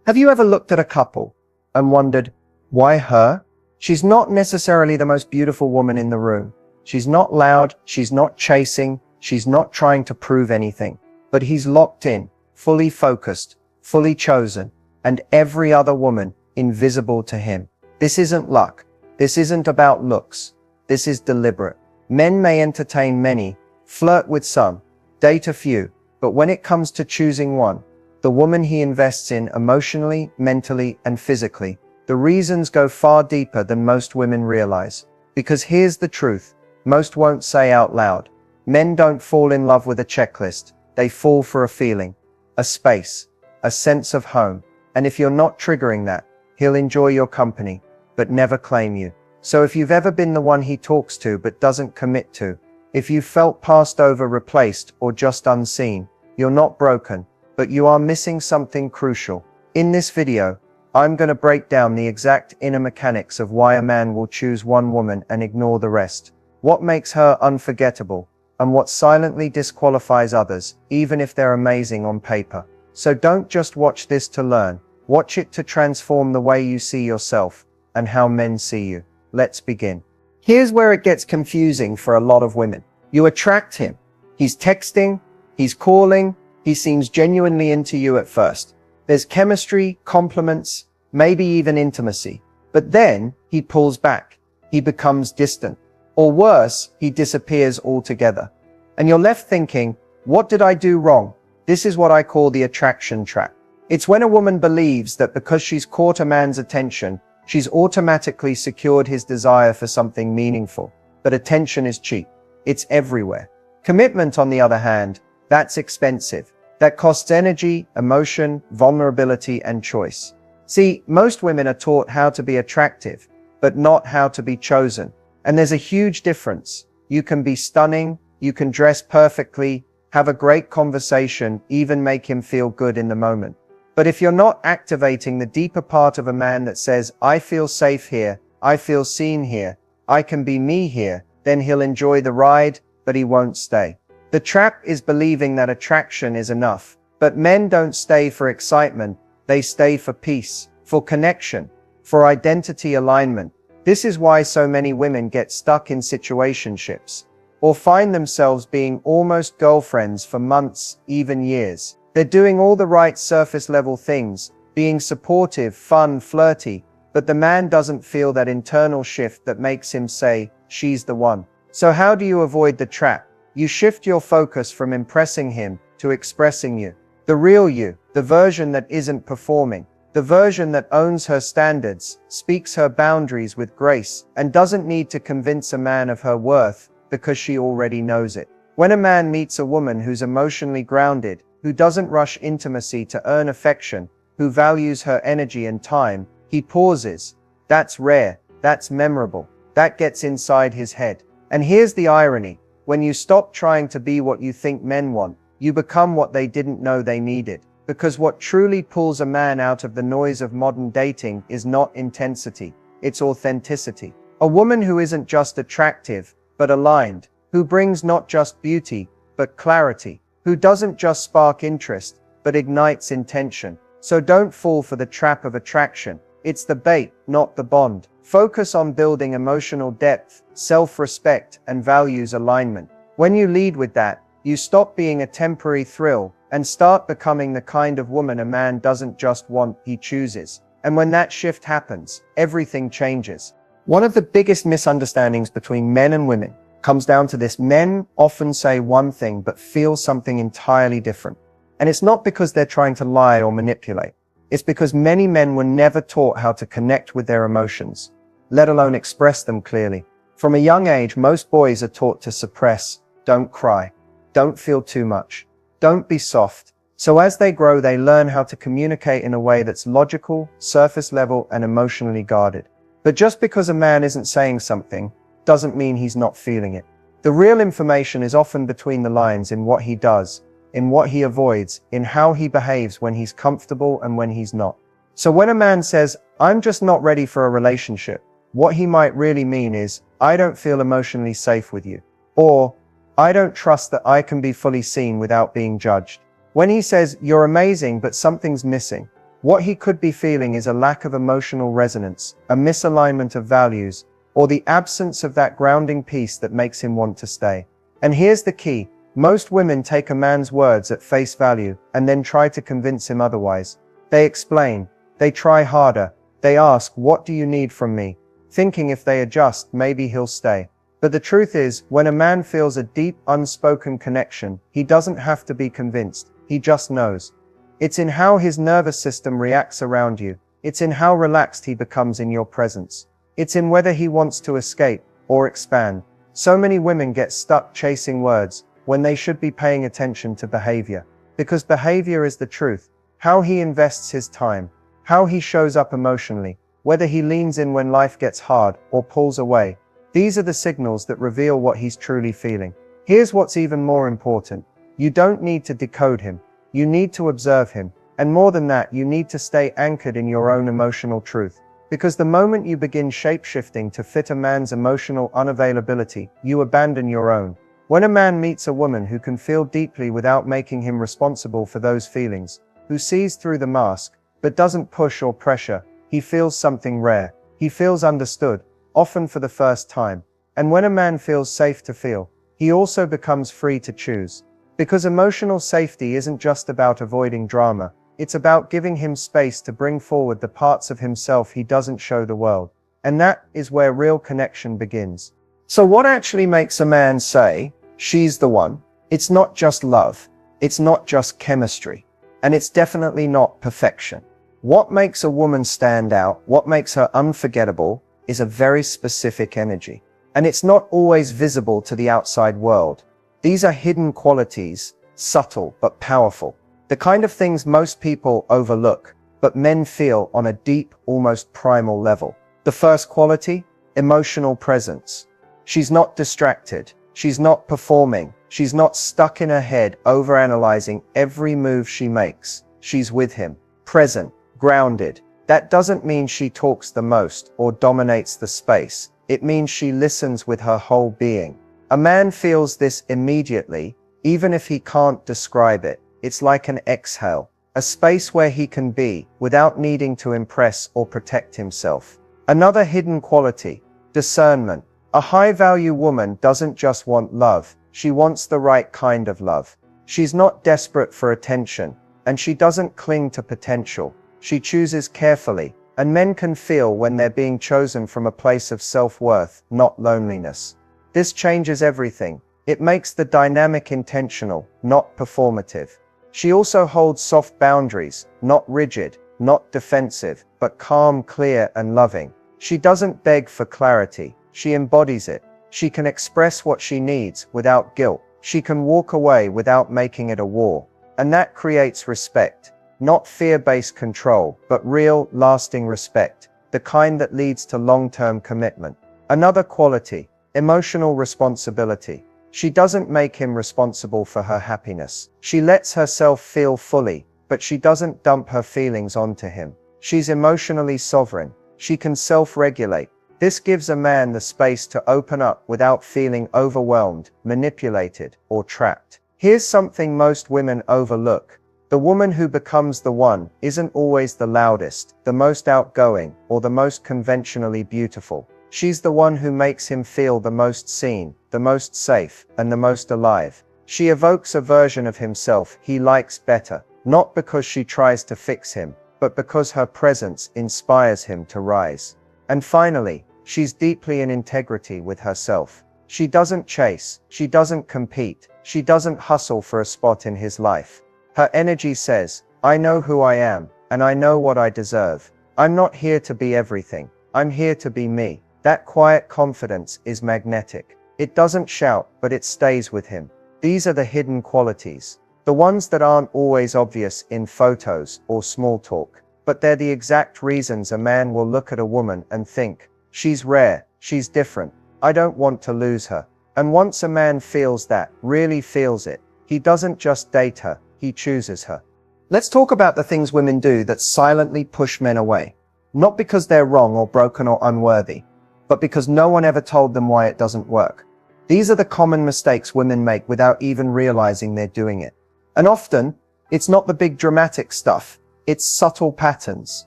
Have you ever looked at a couple and wondered, why her? She's not necessarily the most beautiful woman in the room. She's not loud, she's not chasing, she's not trying to prove anything. But he's locked in, fully focused, fully chosen, and every other woman invisible to him. This isn't luck. This isn't about looks. This is deliberate. Men may entertain many, flirt with some, date a few, but when it comes to choosing one, the woman he invests in emotionally, mentally, and physically, the reasons go far deeper than most women realize. Because here's the truth, most won't say out loud. Men don't fall in love with a checklist. They fall for a feeling, a space, a sense of home. And if you're not triggering that, he'll enjoy your company, but never claim you. So if you've ever been the one he talks to but doesn't commit to, if you felt passed over, replaced, or just unseen, you're not broken, but you are missing something crucial. In this video, I'm going to break down the exact inner mechanics of why a man will choose one woman and ignore the rest, what makes her unforgettable, and what silently disqualifies others, even if they're amazing on paper. So don't just watch this to learn, watch it to transform the way you see yourself and how men see you. Let's begin. Here's where it gets confusing for a lot of women. You attract him. He's texting, he's calling, he seems genuinely into you at first. There's chemistry, compliments, maybe even intimacy. But then he pulls back. He becomes distant. Or worse, he disappears altogether. And you're left thinking, what did I do wrong? This is what I call the attraction trap. It's when a woman believes that because she's caught a man's attention, she's automatically secured his desire for something meaningful. But attention is cheap. It's everywhere. Commitment, on the other hand, that's expensive. That costs energy, emotion, vulnerability, and choice. See, most women are taught how to be attractive, but not how to be chosen. And there's a huge difference. You can be stunning, you can dress perfectly, have a great conversation, even make him feel good in the moment. But if you're not activating the deeper part of a man that says, I feel safe here, I feel seen here, I can be me here, then he'll enjoy the ride, but he won't stay. The trap is believing that attraction is enough. But men don't stay for excitement, they stay for peace, for connection, for identity alignment. This is why so many women get stuck in situationships, or find themselves being almost girlfriends for months, even years. They're doing all the right surface level things, being supportive, fun, flirty, but the man doesn't feel that internal shift that makes him say, she's the one. So how do you avoid the trap? You shift your focus from impressing him to expressing you. The real you, the version that isn't performing, the version that owns her standards, speaks her boundaries with grace, and doesn't need to convince a man of her worth because she already knows it. When a man meets a woman who's emotionally grounded, who doesn't rush intimacy to earn affection, who values her energy and time, he pauses. That's rare, that's memorable, that gets inside his head. And here's the irony. When you stop trying to be what you think men want, you become what they didn't know they needed. Because what truly pulls a man out of the noise of modern dating is not intensity, it's authenticity. A woman who isn't just attractive, but aligned, who brings not just beauty, but clarity, who doesn't just spark interest, but ignites intention. So don't fall for the trap of attraction. It's the bait, not the bond. Focus on building emotional depth, self-respect, and values alignment. When you lead with that, you stop being a temporary thrill and start becoming the kind of woman a man doesn't just want, he chooses. And when that shift happens, everything changes. One of the biggest misunderstandings between men and women comes down to this. Men often say one thing but feel something entirely different. And it's not because they're trying to lie or manipulate. It's because many men were never taught how to connect with their emotions, let alone express them clearly. From a young age, most boys are taught to suppress, don't cry, don't feel too much, don't be soft. So as they grow, they learn how to communicate in a way that's logical, surface level, and emotionally guarded. But just because a man isn't saying something, doesn't mean he's not feeling it. The real information is often between the lines, in what he does, in what he avoids, in how he behaves when he's comfortable and when he's not. So when a man says, I'm just not ready for a relationship, what he might really mean is, I don't feel emotionally safe with you. Or, I don't trust that I can be fully seen without being judged. When he says, you're amazing but something's missing, What he could be feeling is a lack of emotional resonance, a misalignment of values, or the absence of that grounding piece that makes him want to stay. And here's the key. Most women take a man's words at face value and then try to convince him otherwise. They explain, they try harder, they ask, "What do you need from me?" thinking if they adjust, maybe he'll stay. But the truth is, when a man feels a deep, unspoken connection, he doesn't have to be convinced, he just knows. It's in how his nervous system reacts around you. It's in how relaxed he becomes in your presence. It's in whether he wants to escape or expand. So many women get stuck chasing words when they should be paying attention to behavior. Because behavior is the truth. How he invests his time, how he shows up emotionally, whether he leans in when life gets hard or pulls away. These are the signals that reveal what he's truly feeling. Here's what's even more important. You don't need to decode him. You need to observe him. And more than that, you need to stay anchored in your own emotional truth. Because the moment you begin shape-shifting to fit a man's emotional unavailability, you abandon your own. When a man meets a woman who can feel deeply without making him responsible for those feelings, who sees through the mask, but doesn't push or pressure, he feels something rare. He feels understood, often for the first time. And when a man feels safe to feel, he also becomes free to choose. Because emotional safety isn't just about avoiding drama, it's about giving him space to bring forward the parts of himself he doesn't show the world. And that is where real connection begins. So what actually makes a man say, "She's the one"? It's not just love. It's not just chemistry. And it's definitely not perfection. What makes a woman stand out, what makes her unforgettable, is a very specific energy. And it's not always visible to the outside world. These are hidden qualities, subtle but powerful. The kind of things most people overlook, but men feel on a deep, almost primal level. The first quality? Emotional presence. She's not distracted. She's not performing. She's not stuck in her head overanalyzing every move she makes. She's with him, present, grounded. That doesn't mean she talks the most or dominates the space. It means she listens with her whole being. A man feels this immediately, even if he can't describe it. It's like an exhale, a space where he can be without needing to impress or protect himself. Another hidden quality, discernment. A high-value woman doesn't just want love, she wants the right kind of love. She's not desperate for attention, and she doesn't cling to potential. She chooses carefully, and men can feel when they're being chosen from a place of self-worth, not loneliness. This changes everything. It makes the dynamic intentional, not performative. She also holds soft boundaries, not rigid, not defensive, but calm, clear, and loving. She doesn't beg for clarity. She embodies it. She can express what she needs without guilt. She can walk away without making it a war. And that creates respect. Not fear-based control, but real, lasting respect. The kind that leads to long-term commitment. Another quality, emotional responsibility. She doesn't make him responsible for her happiness. She lets herself feel fully, but she doesn't dump her feelings onto him. She's emotionally sovereign. She can self-regulate. This gives a man the space to open up without feeling overwhelmed, manipulated, or trapped. Here's something most women overlook. The woman who becomes the one isn't always the loudest, the most outgoing, or the most conventionally beautiful. She's the one who makes him feel the most seen, the most safe, and the most alive. She evokes a version of himself he likes better, not because she tries to fix him, but because her presence inspires him to rise. And finally, she's deeply in integrity with herself. She doesn't chase, she doesn't compete, she doesn't hustle for a spot in his life. Her energy says, "I know who I am, and I know what I deserve. I'm not here to be everything. I'm here to be me." That quiet confidence is magnetic. It doesn't shout, but it stays with him. These are the hidden qualities. The ones that aren't always obvious in photos or small talk. But they're the exact reasons a man will look at a woman and think, "She's rare, she's different. I don't want to lose her." And once a man feels that, really feels it, he doesn't just date her, he chooses her. Let's talk about the things women do that silently push men away. Not because they're wrong or broken or unworthy, but because no one ever told them why it doesn't work. These are the common mistakes women make without even realizing they're doing it. And often, it's not the big dramatic stuff. It's subtle patterns,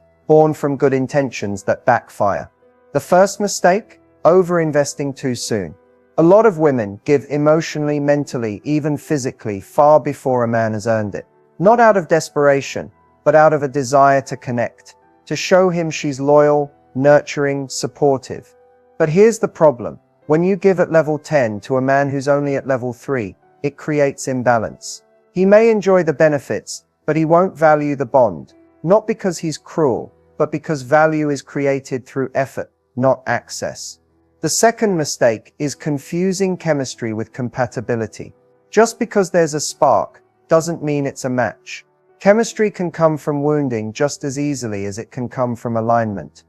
born from good intentions that backfire. The first mistake? Overinvesting too soon. A lot of women give emotionally, mentally, even physically far before a man has earned it. Not out of desperation, but out of a desire to connect, to show him she's loyal, nurturing, supportive. But here's the problem. When you give at level 10 to a man who's only at level 3, it creates imbalance. He may enjoy the benefits, but he won't value the bond. Not because he's cruel, but because value is created through effort, not access. The second mistake is confusing chemistry with compatibility. Just because there's a spark doesn't mean it's a match. Chemistry can come from wounding just as easily as it can come from alignment.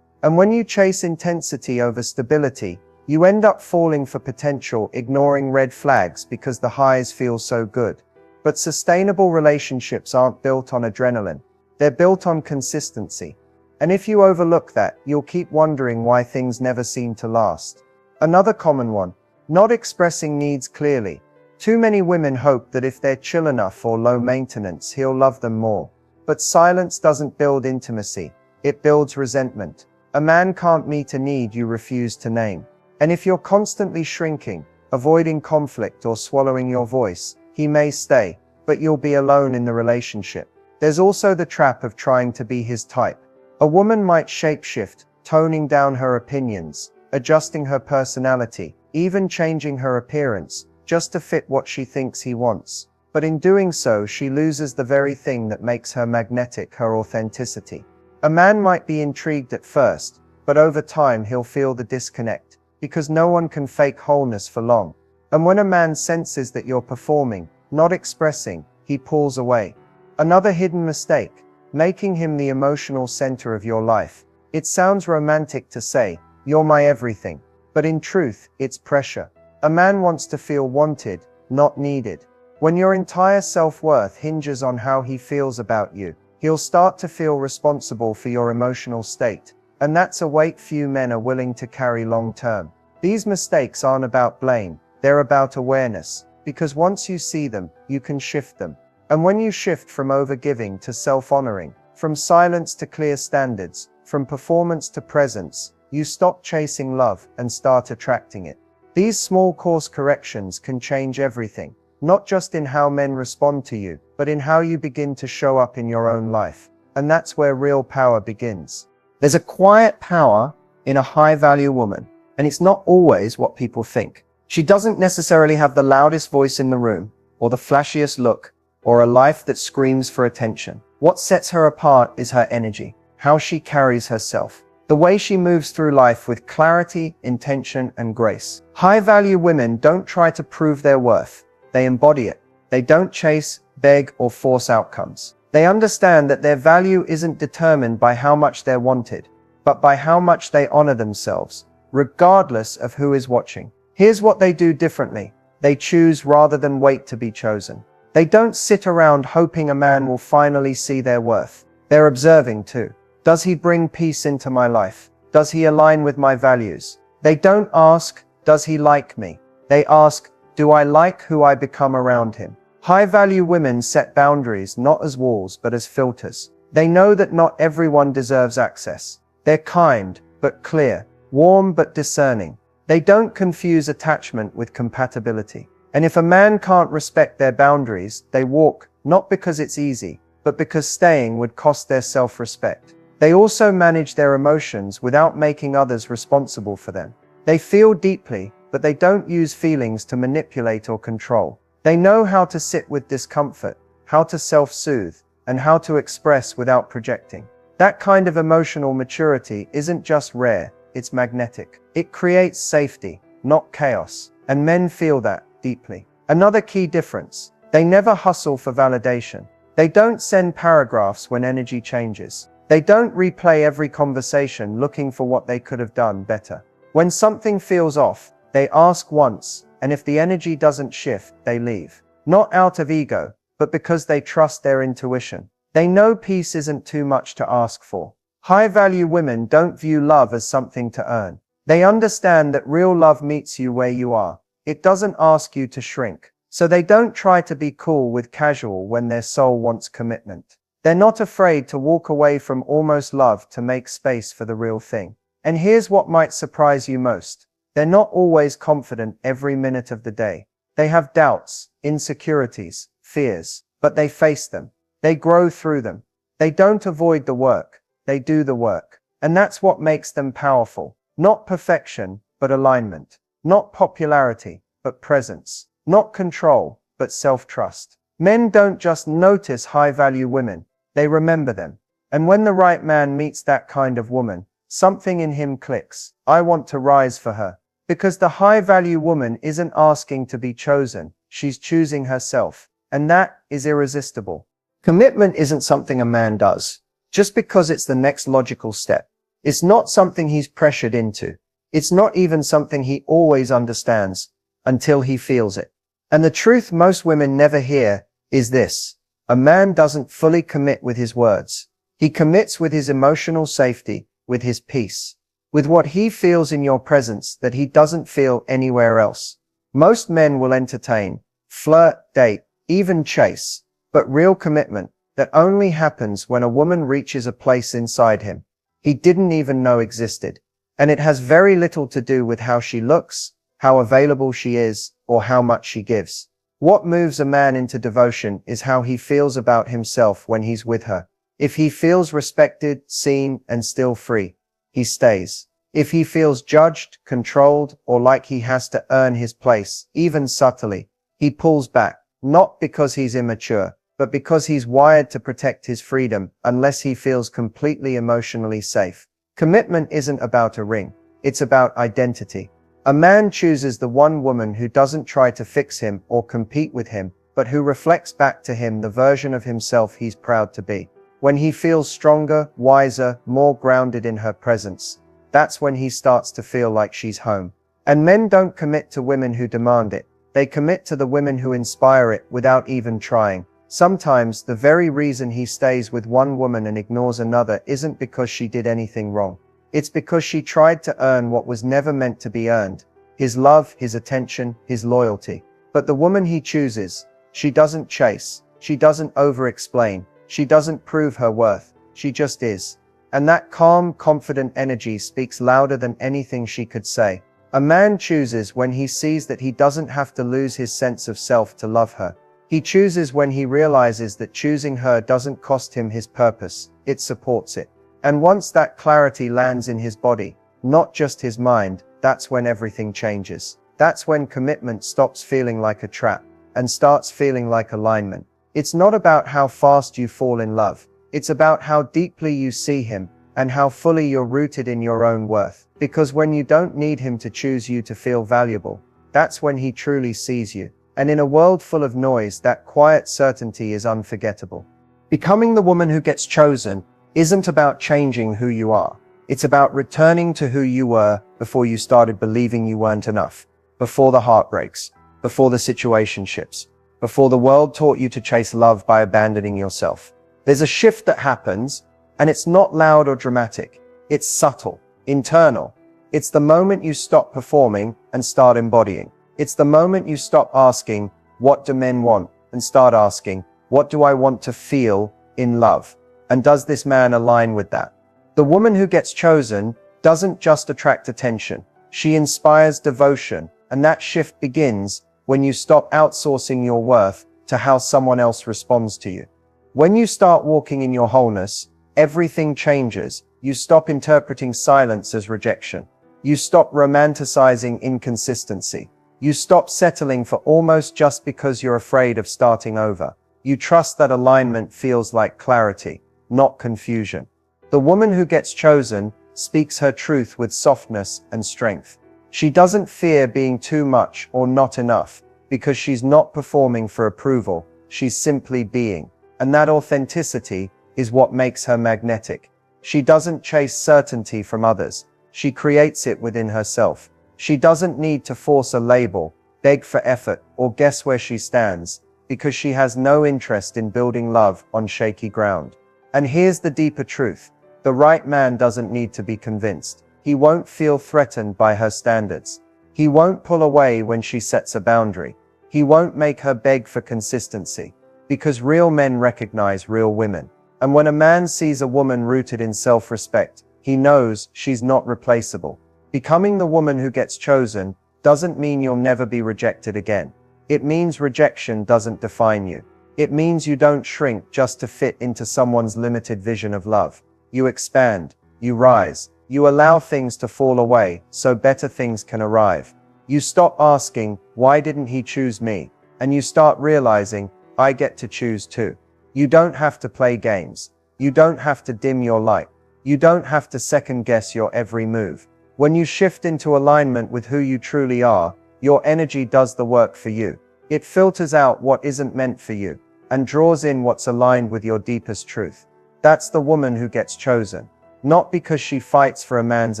And when you chase intensity over stability, you end up falling for potential, ignoring red flags because the highs feel so good. But sustainable relationships aren't built on adrenaline. They're built on consistency. And if you overlook that, you'll keep wondering why things never seem to last. Another common one, not expressing needs clearly. Too many women hope that if they're chill enough or low maintenance, he'll love them more. But silence doesn't build intimacy. It builds resentment. A man can't meet a need you refuse to name. And if you're constantly shrinking, avoiding conflict or swallowing your voice, he may stay, but you'll be alone in the relationship. There's also the trap of trying to be his type. A woman might shapeshift, toning down her opinions, adjusting her personality, even changing her appearance, just to fit what she thinks he wants. But in doing so, she loses the very thing that makes her magnetic, her authenticity. A man might be intrigued at first, but over time he'll feel the disconnect, because no one can fake wholeness for long. And when a man senses that you're performing, not expressing, he pulls away. Another hidden mistake, making him the emotional center of your life. It sounds romantic to say, "You're my everything," but in truth, it's pressure. A man wants to feel wanted, not needed. When your entire self-worth hinges on how he feels about you, he'll start to feel responsible for your emotional state. And that's a weight few men are willing to carry long term. These mistakes aren't about blame, they're about awareness, because once you see them, you can shift them. And when you shift from overgiving to self-honoring, from silence to clear standards, from performance to presence, you stop chasing love and start attracting it. These small course corrections can change everything, not just in how men respond to you, but in how you begin to show up in your own life. And that's where real power begins. There's a quiet power in a high-value woman, and it's not always what people think. She doesn't necessarily have the loudest voice in the room, or the flashiest look, or a life that screams for attention. What sets her apart is her energy, how she carries herself, the way she moves through life with clarity, intention, and grace. High-value women don't try to prove their worth. They embody it. They don't chase, beg, or force outcomes. They understand that their value isn't determined by how much they're wanted, but by how much they honor themselves, regardless of who is watching. Here's what they do differently. They choose rather than wait to be chosen. They don't sit around hoping a man will finally see their worth. They're observing too. Does he bring peace into my life? Does he align with my values? They don't ask, does he like me? They ask, do I like who I become around him? High-value women set boundaries not as walls but as filters. They know that not everyone deserves access. They're kind but clear, warm but discerning. They don't confuse attachment with compatibility. And if a man can't respect their boundaries, they walk, not because it's easy, but because staying would cost their self-respect. They also manage their emotions without making others responsible for them. They feel deeply, but they don't use feelings to manipulate or control. They know how to sit with discomfort, how to self-soothe, and how to express without projecting. That kind of emotional maturity isn't just rare, it's magnetic. It creates safety, not chaos, and men feel that deeply. Another key difference, they never hustle for validation. They don't send paragraphs when energy changes. They don't replay every conversation looking for what they could have done better. When something feels off, they ask once, and if the energy doesn't shift, they leave. Not out of ego, but because they trust their intuition. They know peace isn't too much to ask for. High-value women don't view love as something to earn. They understand that real love meets you where you are. It doesn't ask you to shrink. So they don't try to be cool with casual when their soul wants commitment. They're not afraid to walk away from almost love to make space for the real thing. And here's what might surprise you most. They're not always confident every minute of the day. They have doubts, insecurities, fears, but they face them. They grow through them. They don't avoid the work. They do the work. And that's what makes them powerful. Not perfection, but alignment. Not popularity, but presence. Not control, but self-trust. Men don't just notice high-value women. They remember them. And when the right man meets that kind of woman, something in him clicks. I want to rise for her. Because the high-value woman isn't asking to be chosen. She's choosing herself. And that is irresistible. Commitment isn't something a man does just because it's the next logical step. It's not something he's pressured into. It's not even something he always understands until he feels it. And the truth most women never hear is this. A man doesn't fully commit with his words. He commits with his emotional safety, with his peace, with what he feels in your presence that he doesn't feel anywhere else. Most men will entertain, flirt, date, even chase, but real commitment, that only happens when a woman reaches a place inside him he didn't even know existed. And it has very little to do with how she looks, how available she is, or how much she gives. What moves a man into devotion is how he feels about himself when he's with her. If he feels respected, seen, and still free, he stays. If he feels judged, controlled, or like he has to earn his place, even subtly, he pulls back, not because he's immature, but because he's wired to protect his freedom unless he feels completely emotionally safe. Commitment isn't about a ring. It's about identity. A man chooses the one woman who doesn't try to fix him or compete with him, but who reflects back to him the version of himself he's proud to be. When he feels stronger, wiser, more grounded in her presence, that's when he starts to feel like she's home. And men don't commit to women who demand it. They commit to the women who inspire it without even trying. Sometimes the very reason he stays with one woman and ignores another isn't because she did anything wrong. It's because she tried to earn what was never meant to be earned. His love, his attention, his loyalty. But the woman he chooses, she doesn't chase. She doesn't over-explain. She doesn't prove her worth. She just is. And that calm, confident energy speaks louder than anything she could say. A man chooses when he sees that he doesn't have to lose his sense of self to love her. He chooses when he realizes that choosing her doesn't cost him his purpose, it supports it. And once that clarity lands in his body, not just his mind, that's when everything changes. That's when commitment stops feeling like a trap and starts feeling like alignment. It's not about how fast you fall in love. It's about how deeply you see him and how fully you're rooted in your own worth. Because when you don't need him to choose you to feel valuable, that's when he truly sees you. And in a world full of noise, that quiet certainty is unforgettable. Becoming the woman who gets chosen isn't about changing who you are. It's about returning to who you were before you started believing you weren't enough, before the heartbreaks, before the situationships, before the world taught you to chase love by abandoning yourself. There's a shift that happens, and it's not loud or dramatic. It's subtle, internal. It's the moment you stop performing and start embodying. It's the moment you stop asking, what do men want? And start asking, what do I want to feel in love? And does this man align with that? The woman who gets chosen doesn't just attract attention. She inspires devotion. And that shift begins when you stop outsourcing your worth to how someone else responds to you. When you start walking in your wholeness, everything changes. You stop interpreting silence as rejection. You stop romanticizing inconsistency. You stop settling for almost just because you're afraid of starting over. You trust that alignment feels like clarity, not confusion. The woman who gets chosen speaks her truth with softness and strength. She doesn't fear being too much or not enough because she's not performing for approval. She's simply being. And that authenticity is what makes her magnetic. She doesn't chase certainty from others. She creates it within herself. She doesn't need to force a label, beg for effort, or guess where she stands, because she has no interest in building love on shaky ground. And here's the deeper truth. The right man doesn't need to be convinced. He won't feel threatened by her standards. He won't pull away when she sets a boundary. He won't make her beg for consistency. Because real men recognize real women. And when a man sees a woman rooted in self-respect, he knows she's not replaceable. Becoming the woman who gets chosen doesn't mean you'll never be rejected again. It means rejection doesn't define you. It means you don't shrink just to fit into someone's limited vision of love. You expand, you rise, you allow things to fall away so better things can arrive. You stop asking, why didn't he choose me? And you start realizing, I get to choose too. You don't have to play games. You don't have to dim your light. You don't have to second guess your every move. When you shift into alignment with who you truly are, your energy does the work for you. It filters out what isn't meant for you and draws in what's aligned with your deepest truth. That's the woman who gets chosen. Not because she fights for a man's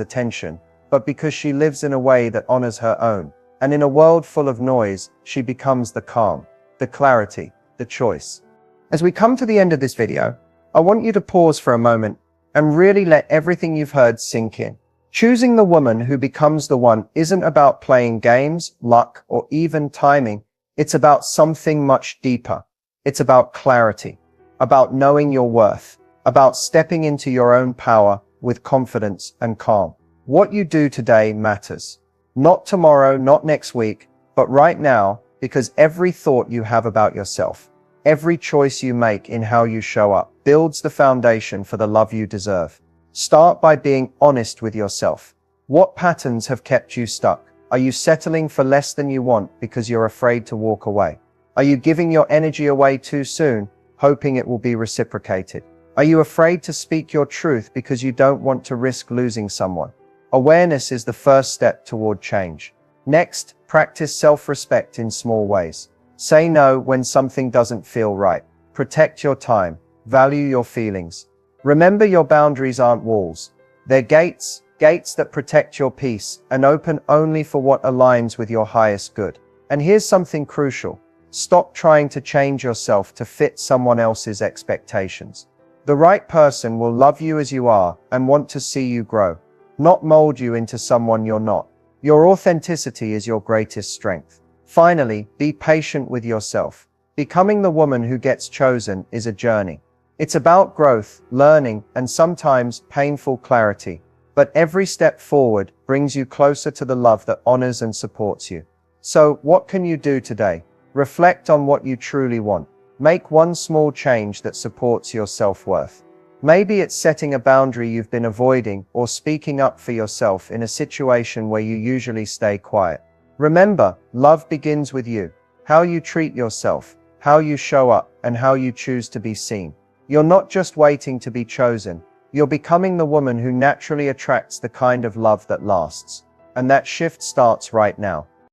attention, but because she lives in a way that honors her own. And in a world full of noise, she becomes the calm, the clarity, the choice. As we come to the end of this video, I want you to pause for a moment and really let everything you've heard sink in. Choosing the woman who becomes the one isn't about playing games, luck, or even timing. It's about something much deeper. It's about clarity, about knowing your worth, about stepping into your own power with confidence and calm. What you do today matters. Not tomorrow, not next week, but right now, because every thought you have about yourself, every choice you make in how you show up, builds the foundation for the love you deserve. Start by being honest with yourself. What patterns have kept you stuck? Are you settling for less than you want because you're afraid to walk away? Are you giving your energy away too soon, hoping it will be reciprocated? Are you afraid to speak your truth because you don't want to risk losing someone? Awareness is the first step toward change. Next, practice self-respect in small ways. Say no when something doesn't feel right. Protect your time. Value your feelings. Remember, your boundaries aren't walls. They're gates that protect your peace and open only for what aligns with your highest good. And here's something crucial. Stop trying to change yourself to fit someone else's expectations. The right person will love you as you are and want to see you grow, not mold you into someone you're not. Your authenticity is your greatest strength. Finally, be patient with yourself. Becoming the woman who gets chosen is a journey. It's about growth, learning, and sometimes painful clarity. But every step forward brings you closer to the love that honors and supports you. So, what can you do today? Reflect on what you truly want. Make one small change that supports your self-worth. Maybe it's setting a boundary you've been avoiding or speaking up for yourself in a situation where you usually stay quiet. Remember, love begins with you. How you treat yourself, how you show up, and how you choose to be seen. You're not just waiting to be chosen. You're becoming the woman who naturally attracts the kind of love that lasts. And that shift starts right now.